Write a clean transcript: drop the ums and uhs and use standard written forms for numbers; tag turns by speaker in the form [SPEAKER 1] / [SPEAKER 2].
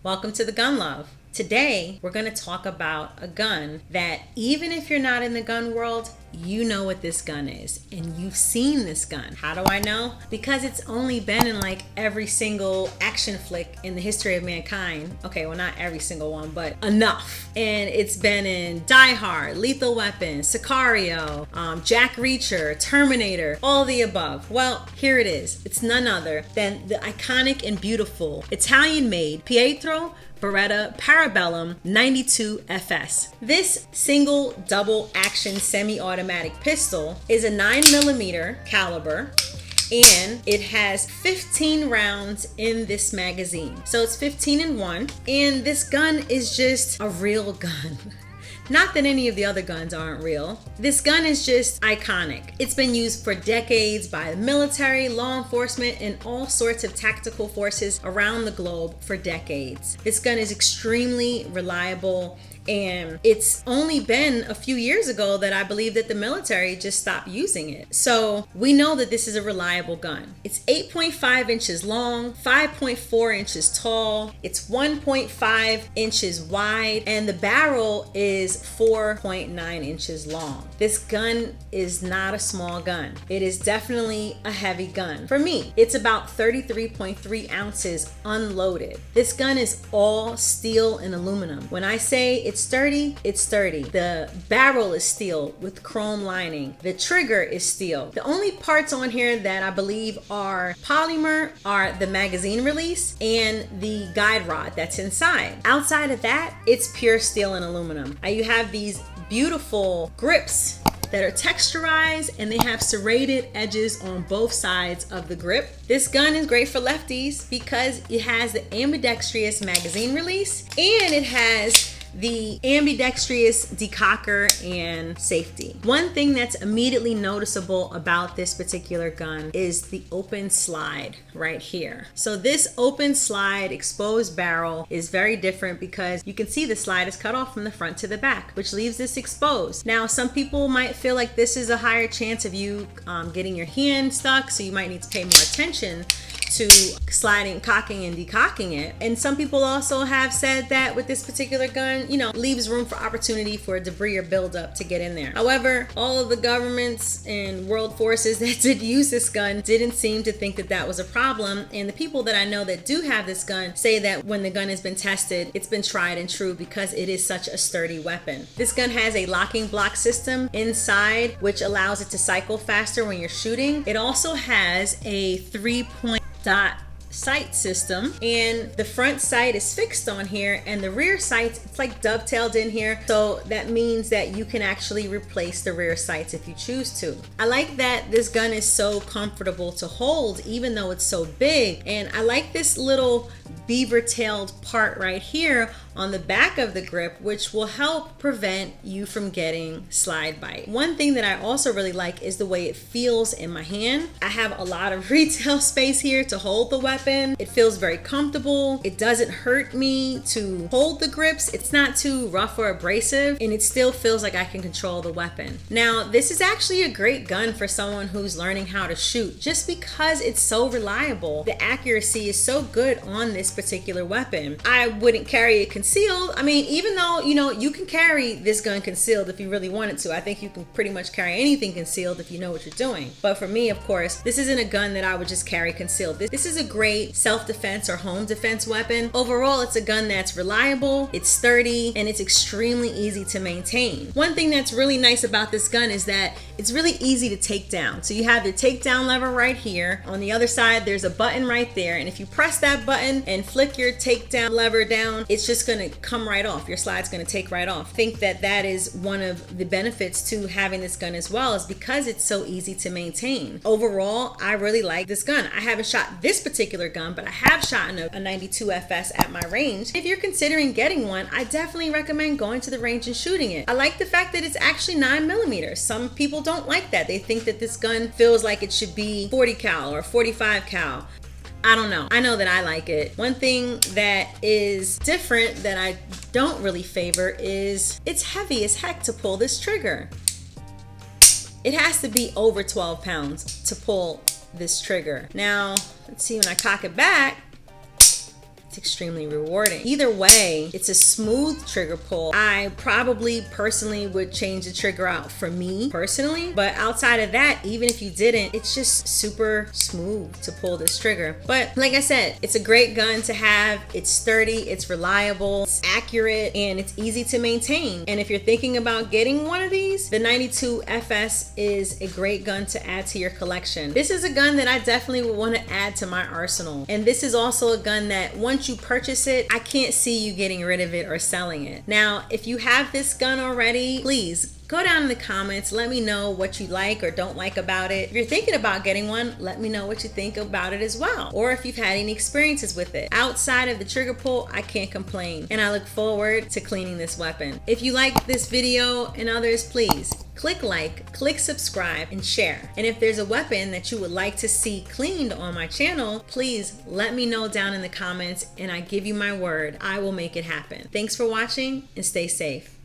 [SPEAKER 1] Welcome to the Gun Love. Today, we're going to talk about a gun that even if you're not in the gun world, you know what this gun is and you've seen this gun. How do I know? Because it's only been in like every single action flick in the history of mankind. Okay, well, not every single one, but enough. And it's been in Die Hard, Lethal Weapon, Sicario, Jack Reacher, Terminator, all the above. Well, here it is. It's none other than the iconic and beautiful Italian-made Pietro Beretta Parabellum 92 FS. This single double action semi-automatic pistol is a 9mm caliber, and it has 15 rounds in this magazine. So it's 15 in one, and this gun is just a real gun. Not that any of the other guns aren't real. This gun is just iconic. It's been used for decades by the military, law enforcement, and all sorts of tactical forces around the globe for decades. This gun is extremely reliable, and it's only been a few years ago that I believe that the military just stopped using it. So we know that this is a reliable gun. It's 8.5 inches long, 5.4 inches tall, it's 1.5 inches wide, and the barrel is 4.9 inches long. This gun is not a small gun. It is definitely a heavy gun. For me, it's about 33.3 ounces unloaded. This gun is all steel and aluminum. When I say it's sturdy, it's sturdy. The barrel is steel with chrome lining. The trigger is steel. The only parts on here that I believe are polymer are the magazine release and the guide rod that's inside. Outside of that, it's pure steel and aluminum. You have these beautiful grips that are texturized, and they have serrated edges on both sides of the grip. This gun is great for lefties because it has the ambidextrous magazine release and it has the ambidextrous decocker and safety. One thing that's immediately noticeable about this particular gun is the open slide right here. So this open slide exposed barrel is very different because you can see the slide is cut off from the front to the back, which leaves this exposed. Now, some people might feel like this is a higher chance of you getting your hand stuck, so you might need to pay more attention to sliding, cocking, and decocking it. And some people also have said that with this particular gun, leaves room for opportunity for debris or buildup to get in there. However, all of the governments and world forces that did use this gun didn't seem to think that that was a problem. And the people that I know that do have this gun say that when the gun has been tested, it's been tried and true because it is such a sturdy weapon. This gun has a locking block system inside, which allows it to cycle faster when you're shooting. It also has a 3-point dot sight system, and the front sight is fixed on here, and the rear sights, it's like dovetailed in here, so that means that you can actually replace the rear sights if you choose to. I like that this gun is so comfortable to hold even though it's so big, and I like this little beaver-tailed part right here on the back of the grip, which will help prevent you from getting slide bite. One thing that I also really like is the way it feels in my hand. I have a lot of retail space here to hold the weapon. It feels very comfortable. It doesn't hurt me to hold the grips. It's not too rough or abrasive, and it still feels like I can control the weapon. Now, this is actually a great gun for someone who's learning how to shoot, just because it's so reliable. The accuracy is so good on this particular weapon. I wouldn't carry it concealed. I mean, even though, you can carry this gun concealed if you really wanted to. I think you can pretty much carry anything concealed if you know what you're doing. But for me, of course, this isn't a gun that I would just carry concealed. This is a great self-defense or home defense weapon. Overall, it's a gun that's reliable, it's sturdy, and it's extremely easy to maintain. One thing that's really nice about this gun is that it's really easy to take down. So you have the takedown lever right here. On the other side, there's a button right there, and if you press that button and flick your takedown lever down, it's just going to come right off. Your slide's going to take right off. I think that that is one of the benefits to having this gun as well, is because it's so easy to maintain. Overall, I really like this gun. I haven't shot this particular gun, but I have shot a 92 FS at my range. If you're considering getting one, I definitely recommend going to the range and shooting it. I like the fact that it's actually 9mm. Some people don't like that. They think that this gun feels like it should be 40 cal or 45 cal. I don't know. I know that I like it. One thing that is different that I don't really favor is it's heavy as heck to pull this trigger. It has to be over 12 pounds to pull this trigger. Now, let's see when I cock it back. It's extremely rewarding. Either way, it's a smooth trigger pull. I probably personally would change the trigger out for me personally, but outside of that, even if you didn't, it's just super smooth to pull this trigger. But like I said, it's a great gun to have. It's sturdy, it's reliable, it's accurate, and it's easy to maintain. And if you're thinking about getting one of these, the 92 FS is a great gun to add to your collection. This is a gun that I definitely would want to add to my arsenal. And this is also a gun that once you purchase it, I can't see you getting rid of it or selling it. Now, if you have this gun already, please go down in the comments, let me know what you like or don't like about it. If you're thinking about getting one, let me know what you think about it as well, or if you've had any experiences with it. Outside of the trigger pull, I can't complain, and I look forward to cleaning this weapon. If you like this video and others, please click like, click subscribe, and share. And if there's a weapon that you would like to see cleaned on my channel, please let me know down in the comments, and I give you my word, I will make it happen. Thanks for watching, and stay safe.